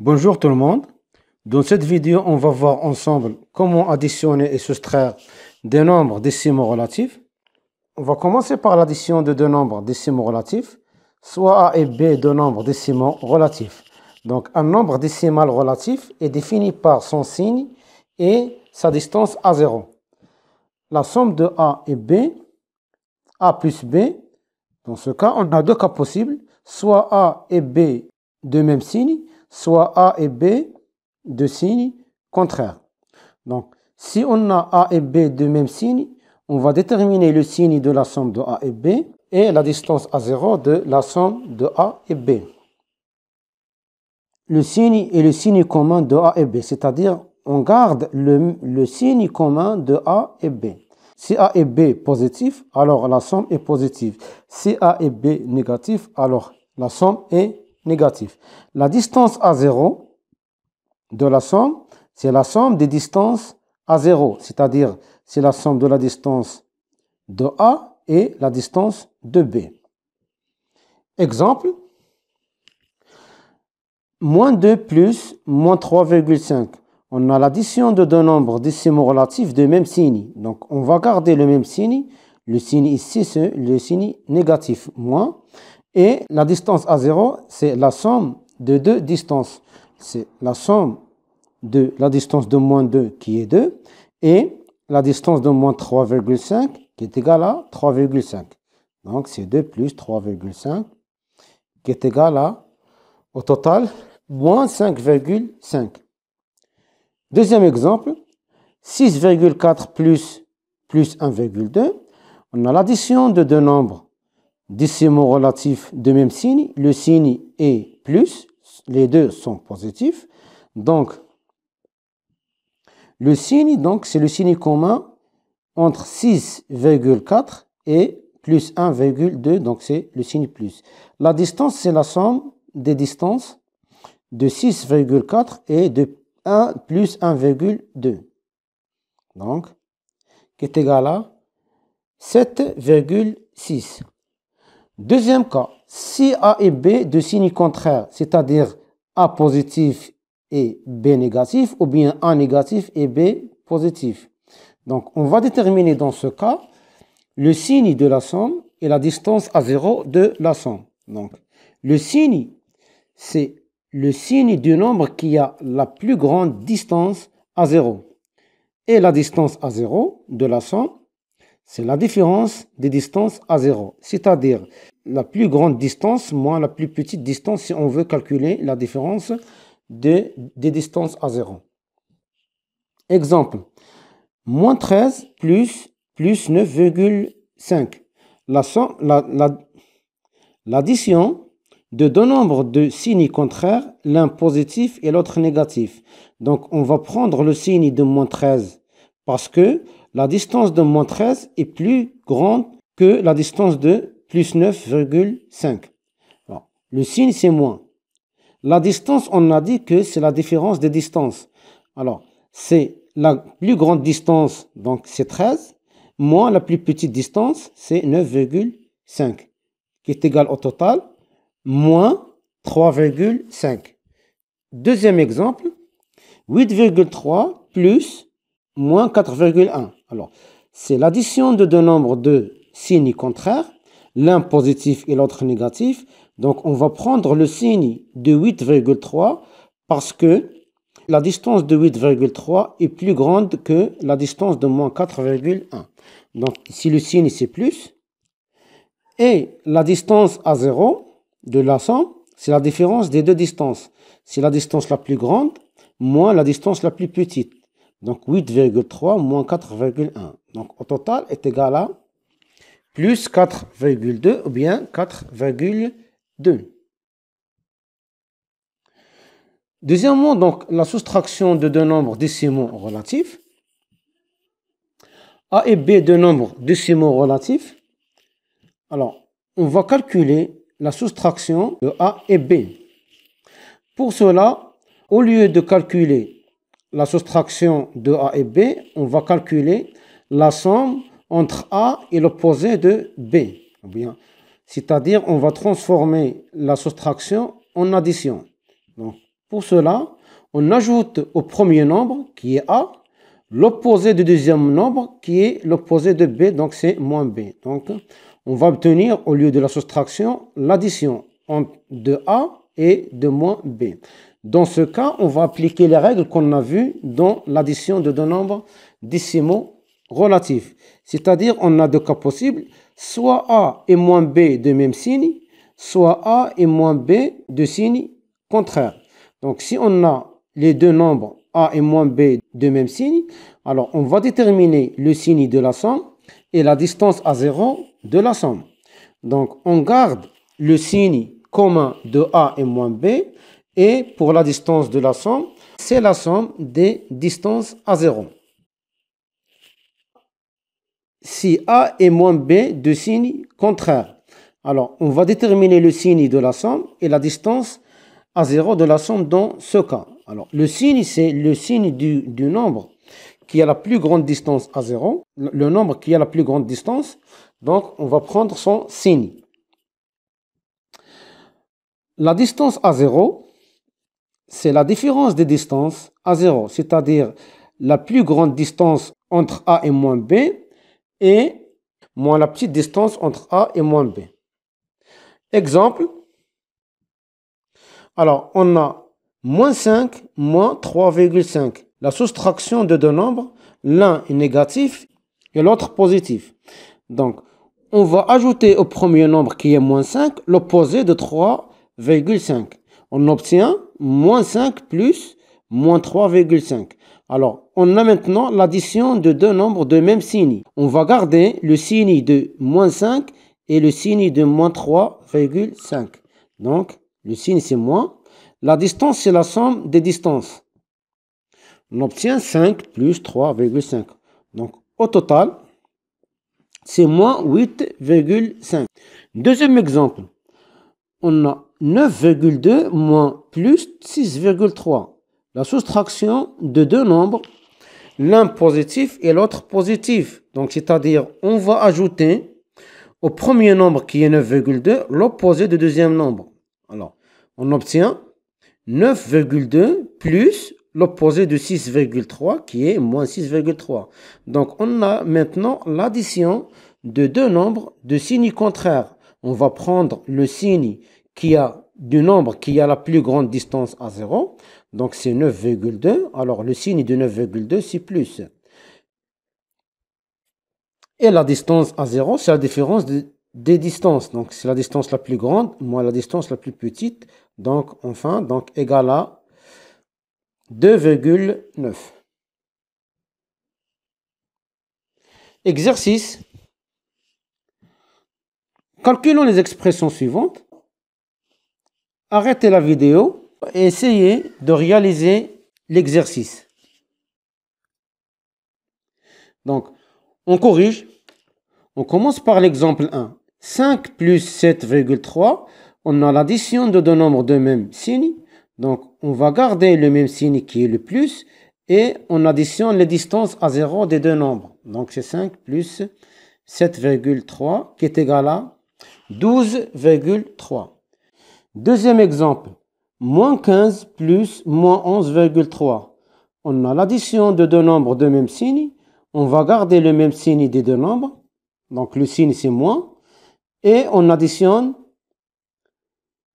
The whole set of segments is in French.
Bonjour tout le monde. Dans cette vidéo, on va voir ensemble comment additionner et soustraire des nombres décimaux relatifs. On va commencer par l'addition de deux nombres décimaux relatifs, soit A et B, deux nombres décimaux relatifs. Donc un nombre décimal relatif est défini par son signe et sa distance à 0. La somme de A et B, A plus B, dans ce cas, on a deux cas possibles, soit A et B de même signe, soit A et B de signe contraire. Donc, si on a A et B de même signe, on va déterminer le signe de la somme de A et B et la distance à 0 de la somme de A et B. Le signe est le signe commun de A et B, c'est-à-dire on garde le signe commun de A et B. Si A et B positif, alors la somme est positive. Si A et B négatif, alors la somme est négative. La distance à 0 de la somme, c'est la somme des distances à 0, c'est-à-dire c'est la somme de la distance de A et la distance de B. Exemple, moins 2 plus moins 3,5. On a l'addition de deux nombres décimaux relatifs de même signe. Donc, on va garder le même signe. Le signe ici, c'est le signe négatif, moins. Et la distance à 0, c'est la somme de deux distances. C'est la somme de la distance de moins 2 qui est 2 et la distance de moins 3,5 qui est égale à 3,5. Donc, c'est 2 plus 3,5 qui est égal à, au total, moins 5,5. Deuxième exemple, 6,4 plus 1,2. On a l'addition de deux nombres décimaux relatifs de même signe. Le signe est plus, les deux sont positifs. Donc, le signe, c'est le signe commun entre 6,4 et plus 1,2, donc c'est le signe plus. La distance, c'est la somme des distances de 6,4 et de 1 plus 1,2. Donc, qui est égal à 7,6. Deuxième cas, si A et B de signe contraire, c'est-à-dire A positif et B négatif, ou bien A négatif et B positif. Donc, on va déterminer dans ce cas le signe de la somme et la distance à 0 de la somme. Donc, le signe, c'est le signe du nombre qui a la plus grande distance à 0. Et la distance à 0 de la somme, c'est la différence des distances à 0. C'est-à-dire la plus grande distance moins la plus petite distance si on veut calculer la différence des distances à 0. Exemple, moins 13 plus 9,5. L'addition de deux nombres de signes contraires, l'un positif et l'autre négatif. Donc, on va prendre le signe de moins 13 parce que la distance de moins 13 est plus grande que la distance de plus 9,5. Le signe, c'est moins. La distance, on a dit que c'est la différence des distances. Alors, c'est la plus grande distance, donc c'est 13, moins la plus petite distance, c'est 9,5, qui est égal au total, moins 3,5. Deuxième exemple, 8,3 plus moins 4,1. Alors, c'est l'addition de deux nombres de signes contraires, l'un positif et l'autre négatif. Donc, on va prendre le signe de 8,3 parce que la distance de 8,3 est plus grande que la distance de moins 4,1. Donc, ici, le signe, c'est plus. Et la distance à 0 de la somme, c'est la différence des deux distances. C'est la distance la plus grande moins la distance la plus petite. Donc, 8,3 moins 4,1. Donc, au total, est égal à plus 4,2 ou bien 4,2. Deuxièmement, donc, la soustraction de deux nombres décimaux relatifs. A et B, deux nombres décimaux relatifs. Alors, on va calculer la soustraction de A et B. Pour cela, au lieu de calculer la soustraction de A et B, on va calculer la somme entre A et l'opposé de B. C'est-à-dire, on va transformer la soustraction en addition. Donc, Pour cela, on ajoute au premier nombre, qui est A, l'opposé du deuxième nombre, qui est l'opposé de B, donc c'est moins B. Donc, on va obtenir, au lieu de la soustraction, l'addition de A et de moins B. Dans ce cas, on va appliquer les règles qu'on a vues dans l'addition de deux nombres décimaux relatifs. C'est-à-dire, on a deux cas possibles, soit A et moins B de même signe, soit A et moins B de signe contraire. Donc, si on a les deux nombres A et moins B de même signe, alors on va déterminer le signe de la somme et la distance à 0 de la somme. Donc, on garde le signe commun de A et moins B, et pour la distance de la somme, c'est la somme des distances à 0. Si A est moins B de signe contraire, alors on va déterminer le signe de la somme et la distance à 0 de la somme dans ce cas. Alors le signe, c'est le signe du nombre qui a la plus grande distance à 0, le nombre qui a la plus grande distance, donc on va prendre son signe. La distance à 0, c'est la différence des distances à 0, c'est-à-dire la plus grande distance entre A et moins B et moins la petite distance entre A et moins B. Exemple, alors on a moins 5, moins 3,5. La soustraction de deux nombres, l'un est négatif et l'autre positif. Donc, on va ajouter au premier nombre qui est moins 5 l'opposé de 3,5. On obtient moins 5 plus moins 3,5. Alors, on a maintenant l'addition de deux nombres de même signe. On va garder le signe de moins 5 et le signe de moins 3,5. Donc, le signe c'est moins. La distance, c'est la somme des distances. On obtient 5 plus 3,5. Donc, au total, c'est moins 8,5. Deuxième exemple. On a 9,2 moins plus 6,3. La soustraction de deux nombres, l'un positif et l'autre positif. Donc, c'est-à-dire, on va ajouter au premier nombre qui est 9,2 l'opposé du deuxième nombre. Alors, on obtient 9,2 plus l'opposé de 6,3 qui est moins 6,3. Donc, on a maintenant l'addition de deux nombres de signes contraires. On va prendre le signe du nombre qui a la plus grande distance à 0. Donc, c'est 9,2. Alors, le signe de 9,2, c'est plus. Et la distance à 0, c'est la différence des distances. Donc, c'est la distance la plus grande moins la distance la plus petite. Donc, enfin, donc égale à 2,9. Exercice. Calculons les expressions suivantes. Arrêtez la vidéo et essayez de réaliser l'exercice. Donc, on corrige. On commence par l'exemple 1. 5 plus 7,3. On a l'addition de deux nombres de même signe. Donc, on va garder le même signe qui est le plus et on additionne les distances à 0 des deux nombres. Donc, c'est 5 plus 7,3 qui est égal à 12,3. Deuxième exemple, moins 15 plus moins 11,3. On a l'addition de deux nombres de même signe. On va garder le même signe des deux nombres. Donc, le signe, c'est moins. Et on additionne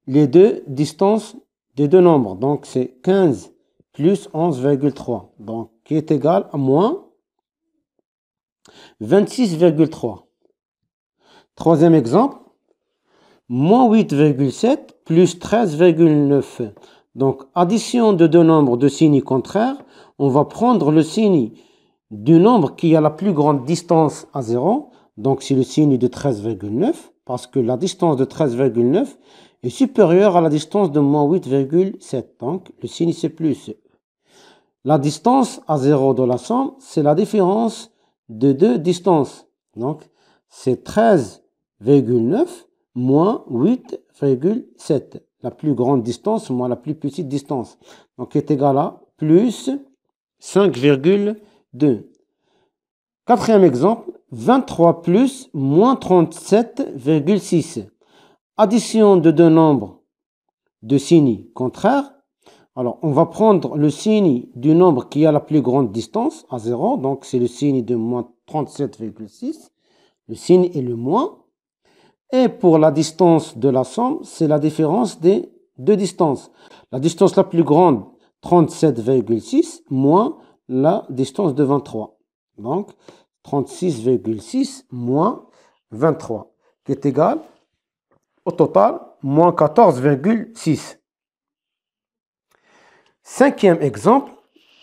les deux distances des deux nombres. Donc, c'est 15 plus 11,3. Donc, qui est égal à moins 26,3. Troisième exemple, moins 8,7 plus 13,9. Donc, addition de deux nombres de signes contraires. On va prendre le signe du nombre qui a la plus grande distance à 0. Donc, c'est le signe de 13,9 parce que la distance de 13,9 est supérieure à la distance de moins 8,7. Donc, le signe c'est plus. La distance à 0 de la somme, c'est la différence de deux distances. Donc, c'est 13,9 moins 8,7. La plus grande distance moins la plus petite distance. Donc, est égal à plus 5,2. Quatrième exemple, 23 plus moins 37,6. Addition de deux nombres de signes contraires. Alors, on va prendre le signe du nombre qui a la plus grande distance, à 0. Donc, c'est le signe de moins 37,6. Le signe est le moins. Et pour la distance de la somme, c'est la différence des deux distances. La distance la plus grande, 37,6, moins la distance de 23. Donc, 36,6 moins 23, qui est égal, au total, moins 14,6. Cinquième exemple,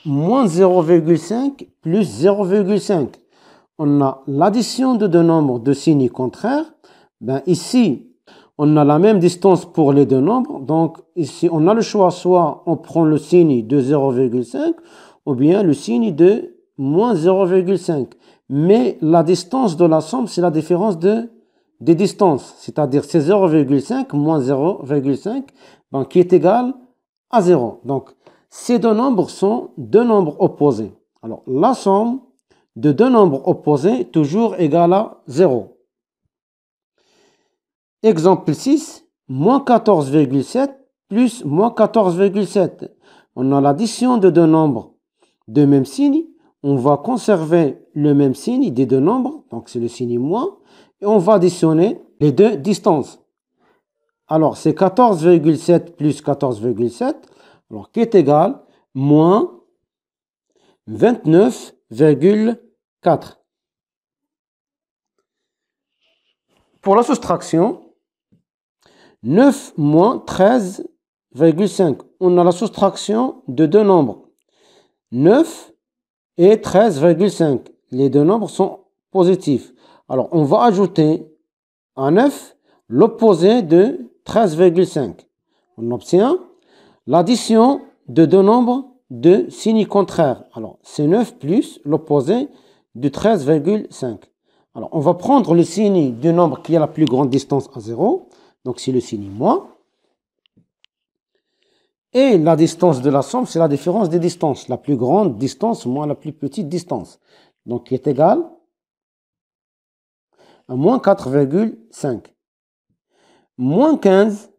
moins 0,5 plus 0,5. On a l'addition de deux nombres de signes contraires. Ben ici, on a la même distance pour les deux nombres. Donc ici, on a le choix, soit on prend le signe de 0,5 ou bien le signe de moins 0,5. Mais la distance de la somme, c'est la différence des distances. C'est-à-dire c'est 0,5 moins 0,5 ben, qui est égal à 0. Donc ces deux nombres sont deux nombres opposés. Alors la somme de deux nombres opposés toujours égale à 0. Exemple 6, moins 14,7 plus moins 14,7. On a l'addition de deux nombres de même signe. On va conserver le même signe des deux nombres, donc c'est le signe moins, et on va additionner les deux distances. Alors c'est 14,7 plus 14,7, alors qui est égal moins 29,4. Pour la soustraction, 9 moins 13,5. On a la soustraction de deux nombres, 9 et 13,5. Les deux nombres sont positifs. Alors, on va ajouter à 9 l'opposé de 13,5. On obtient l'addition de deux nombres de signes contraires. Alors, c'est 9 plus l'opposé de 13,5. Alors, on va prendre le signe du nombre qui a la plus grande distance à 0. Donc, c'est le signe moins. Et la distance de la somme, c'est la différence des distances. La plus grande distance moins la plus petite distance. Donc, qui est égal à moins 4,5. Moins 15,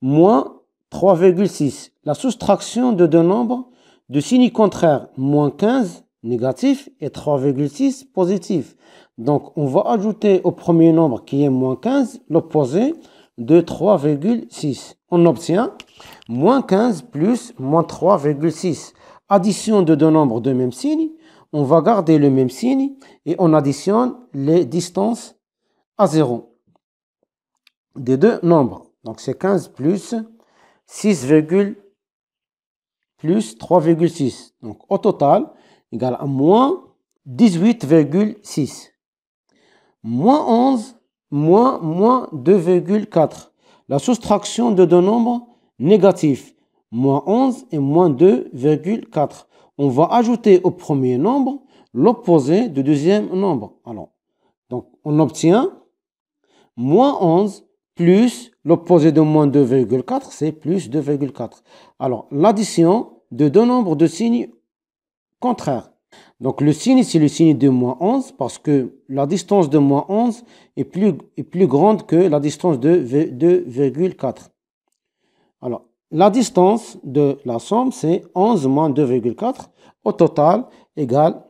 moins 3,6. La soustraction de deux nombres de signes contraires. Moins 15 négatif et 3,6 positif. Donc, on va ajouter au premier nombre qui est moins 15 l'opposé de 3,6. On obtient moins 15 plus moins 3,6. Addition de deux nombres de même signe. On va garder le même signe et on additionne les distances à 0 des deux nombres. Donc c'est 15 plus 6, plus 3,6. Donc au total, égal à moins 18,6. Moins 11, moins 2,4. La soustraction de deux nombres négatifs, moins 11 et moins 2,4. On va ajouter au premier nombre l'opposé du deuxième nombre. Alors, donc on obtient moins 11 plus l'opposé de moins 2,4, c'est plus 2,4. Alors, l'addition de deux nombres de signes contraires. Donc, le signe, c'est le signe de moins 11 parce que la distance de moins 11 est plus grande que la distance de 2,4. Alors, la distance de la somme, c'est 11 moins 2,4. Au total, égale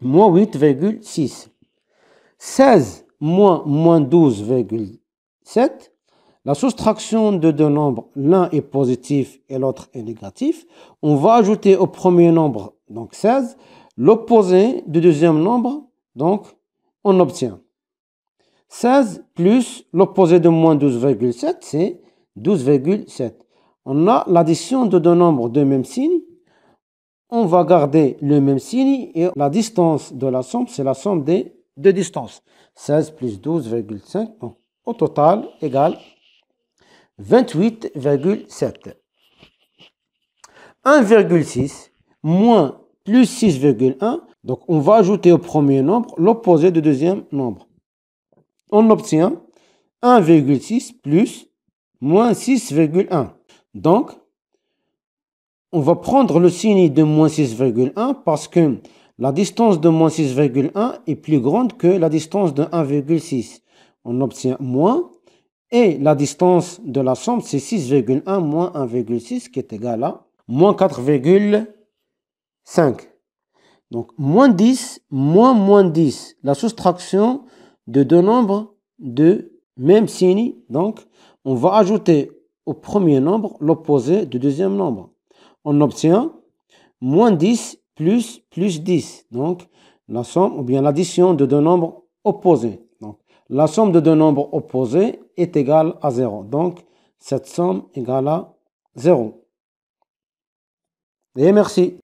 moins 8,6. 16 moins 12,7. La soustraction de deux nombres, l'un est positif et l'autre est négatif. On va ajouter au premier nombre, donc 16, l'opposé du deuxième nombre, donc on obtient 16 plus l'opposé de moins 12,7, c'est 12,7. On a l'addition de deux nombres de même signe. On va garder le même signe et la distance de la somme, c'est la somme des deux distances. 16 plus 12,5, donc au total égale 28,7. 1,6 moins plus 6,1. Donc, on va ajouter au premier nombre l'opposé du deuxième nombre. On obtient 1,6 plus moins 6,1. Donc, on va prendre le signe de moins 6,1 parce que la distance de moins 6,1 est plus grande que la distance de 1,6. On obtient moins Et la distance de la somme, c'est 6,1 moins 1,6 qui est égal à moins 4,5. Donc, moins 10 moins 10. La soustraction de deux nombres de même signe. Donc, on va ajouter au premier nombre l'opposé du deuxième nombre. On obtient moins 10 plus 10. Donc, la somme ou bien l'addition de deux nombres opposés. Donc, la somme de deux nombres opposés est égale à 0. Donc, cette somme égale à 0. Et merci.